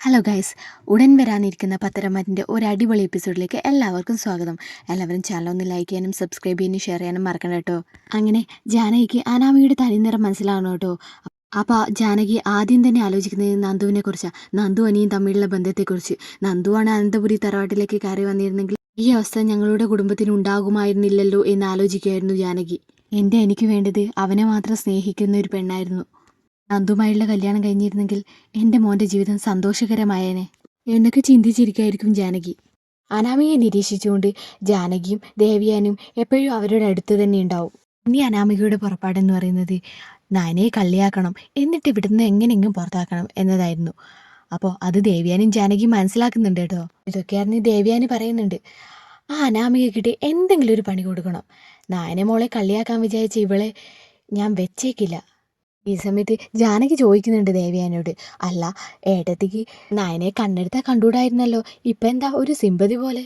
Hello guys, ഉടൻ വരാനിരിക്കുന്ന പത്തരമാറ്റിൻ്റെ ഒരു അടിപൊളി എപ്പിസോഡിലേക്ക് എല്ലാവർക്കും സ്വാഗതം. എല്ലാവരും ചാനൽ ഒന്ന് ലൈക്ക് ചെയ്യാനും സബ്സ്ക്രൈബ് ചെയ്യാനും ഷെയർ ചെയ്യാനും മറക്കണം കേട്ടോ. അങ്ങനെ ജാനകിക്ക് അനാമികയുടെ തനിനിറം മനസ്സിലാവണം കേട്ടോ. അപ്പോൾ ജാനകി ആദ്യം തന്നെ ആലോചിക്കുന്നത് നന്ദുവിനെ കുറിച്ചാണ്. നന്ദു അനിയും തമ്മിലുള്ള ബന്ധത്തെക്കുറിച്ച്. നന്ദുവാണ് അനന്തപുരി തറവാട്ടിലേക്ക് കയറി വന്നിരുന്നെങ്കിൽ ഈ അവസ്ഥ ഞങ്ങളുടെ കുടുംബത്തിന് ഉണ്ടാകുമായിരുന്നില്ലല്ലോ എന്ന് ആലോചിക്കുകയായിരുന്നു ജാനകി. എനിക്ക് വേണ്ടത് അവനെ മാത്രം സ്നേഹിക്കുന്ന ഒരു പെണ്ണായിരുന്നു. നന്ദുമായുള്ള കല്യാണം കഴിഞ്ഞിരുന്നെങ്കിൽ എൻ്റെ മോൻ്റെ ജീവിതം സന്തോഷകരമായേനെ എന്നൊക്കെ ചിന്തിച്ചിരിക്കുകയായിരിക്കും ജാനകി. അനാമികയെ നിരീക്ഷിച്ചുകൊണ്ട് ജാനകിയും ദേവിയാനും എപ്പോഴും അവരുടെ അടുത്ത് തന്നെ ഉണ്ടാവും. ഇനി അനാമികയുടെ പുറപ്പാടെന്ന് പറയുന്നത് നയനയെ കള്ളിയാക്കണം, എന്നിട്ട് ഇവിടുന്ന് എങ്ങനെയെങ്കിലും പുറത്താക്കണം എന്നതായിരുന്നു. അപ്പോൾ അത് ദേവിയാനും ജാനകിയും മനസ്സിലാക്കുന്നുണ്ട് കേട്ടോ. ഇതൊക്കെ അറിഞ്ഞ് ദേവിയാനി പറയുന്നുണ്ട്, ആ അനാമികയ്ക്കിട്ട് എന്തെങ്കിലും ഒരു പണി കൊടുക്കണം. നയനെ മോളെ കള്ളിയാക്കാൻ വിചാരിച്ച ഇവളെ ഞാൻ വെച്ചേക്കില്ല. ഈ സമയത്ത് ജാനകി ചോദിക്കുന്നുണ്ട് ദേവയാനോട്, അല്ല ഏട്ടത്തിക്ക് നയനെ കണ്ണെടുത്താൽ കണ്ടുകൂടായിരുന്നല്ലോ, ഇപ്പം എന്താ ഒരു സിമ്പതി പോലെ?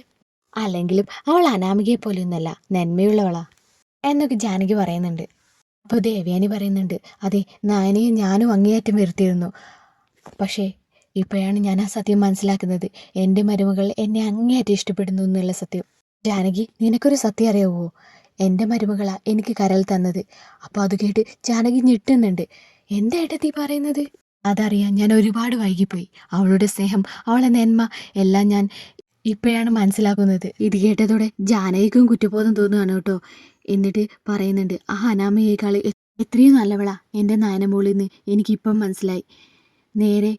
അല്ലെങ്കിലും അവൾ അനാമികയെ പോലെയൊന്നല്ല, നന്മയുള്ളവളാ എന്നൊക്കെ ജാനകി പറയുന്നുണ്ട്. അപ്പോൾ ദേവയാനി പറയുന്നുണ്ട്, അതെ നയനെയും ഞാനും അങ്ങേയറ്റം വെറുത്തിരുന്നു, പക്ഷേ ഇപ്പോഴാണ് ഞാൻ ആ സത്യം മനസ്സിലാക്കുന്നത്. എൻ്റെ മരുമകൾ എന്നെ അങ്ങേയറ്റം ഇഷ്ടപ്പെടുന്നു എന്നുള്ള സത്യം. ജാനകി, നിനക്കൊരു സത്യം അറിയാവോ? എൻ്റെ മരുമകളാ എനിക്ക് കരൾ തന്നത്. അപ്പോൾ അത് കേട്ട് ജാനകി ഞെട്ടുന്നുണ്ട്. എന്താ ഏട്ടത്തി പറയുന്നത്? അതറിയാൻ ഞാൻ ഒരുപാട് വൈകിപ്പോയി. അവളുടെ സ്നേഹം, അവളെ നന്മ എല്ലാം ഞാൻ ഇപ്പോഴാണ് മനസ്സിലാക്കുന്നത്. ഇത് കേട്ടതോടെ ജാനകിക്കും കുറ്റബോധം തോന്നുകയാണ് കേട്ടോ. എന്നിട്ട് പറയുന്നുണ്ട്, ആ അനാമികയേക്കാൾ എത്രയും നല്ലവളാ എൻ്റെ നായനമോളിന്ന് എനിക്കിപ്പം മനസ്സിലായി. നേരെ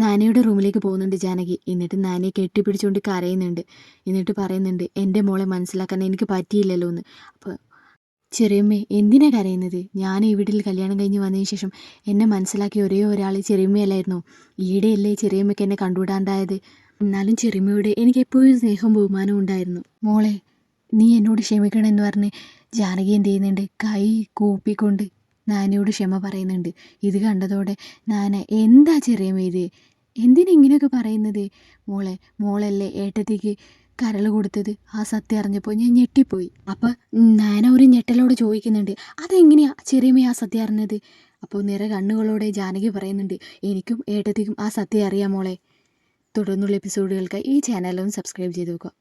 നാനയുടെ റൂമിലേക്ക് പോകുന്നുണ്ട് ജാനകി. എന്നിട്ട് നാനയെ കെട്ടിപ്പിടിച്ചുകൊണ്ട് കരയുന്നുണ്ട്. എന്നിട്ട് പറയുന്നുണ്ട്, എൻ്റെ മോളെ മനസ്സിലാക്കാൻ എനിക്ക് പറ്റിയില്ലല്ലോ എന്ന്. അപ്പോൾ ചെറിയമ്മേ എന്തിനാ കരയുന്നത്? ഞാൻ ഈ വീട്ടിൽ കല്യാണം കഴിഞ്ഞ് വന്നതിന് ശേഷം എന്നെ മനസ്സിലാക്കിയ ഒരേ ഒരാൾ ചെറിയമ്മയല്ലായിരുന്നു. ഈടെയല്ലേ ചെറിയമ്മയ്ക്ക് എന്നെ കണ്ടുകൂടാണ്ടായത്. എന്നാലും ചെറിയമ്മയോട് എനിക്ക് എപ്പോഴും സ്നേഹവും ബഹുമാനവും ഉണ്ടായിരുന്നു. മോളെ നീ എന്നോട് ക്ഷമിക്കണമെന്ന് പറഞ്ഞ് ജാനകി എന്ത് ചെയ്യുന്നുണ്ട്, കൈ കൂപ്പിക്കൊണ്ട് നാനയോട് ക്ഷമ പറയുന്നുണ്ട്. ഇത് കണ്ടതോടെ നാന, എന്താ ചെറിയമ്മ ഇത്, എന്തിനെങ്ങനെയൊക്കെ പറയുന്നത്? മോളല്ലേ ഏട്ടത്തിക്ക് കരൾ കൊടുത്തത്. ആ സത്യം അറിഞ്ഞപ്പോൾ ഞാൻ ഞെട്ടിപ്പോയി. അപ്പം നാന ഒരു ഞെട്ടലോട് ചോദിക്കുന്നുണ്ട്, അതെങ്ങനെയാ ചെറിയമ്മ ആ സത്യം അറിഞ്ഞത്? അപ്പോൾ നിറ കണ്ണുകളോടെ ജാനകി പറയുന്നുണ്ട്, എനിക്കും ഏട്ടത്തിക്കും ആ സത്യം അറിയാം മോളെ. തുടർന്നുള്ള എപ്പിസോഡുകൾക്കായി ഈ ചാനലൊന്ന് സബ്സ്ക്രൈബ് ചെയ്ത് നോക്കുക.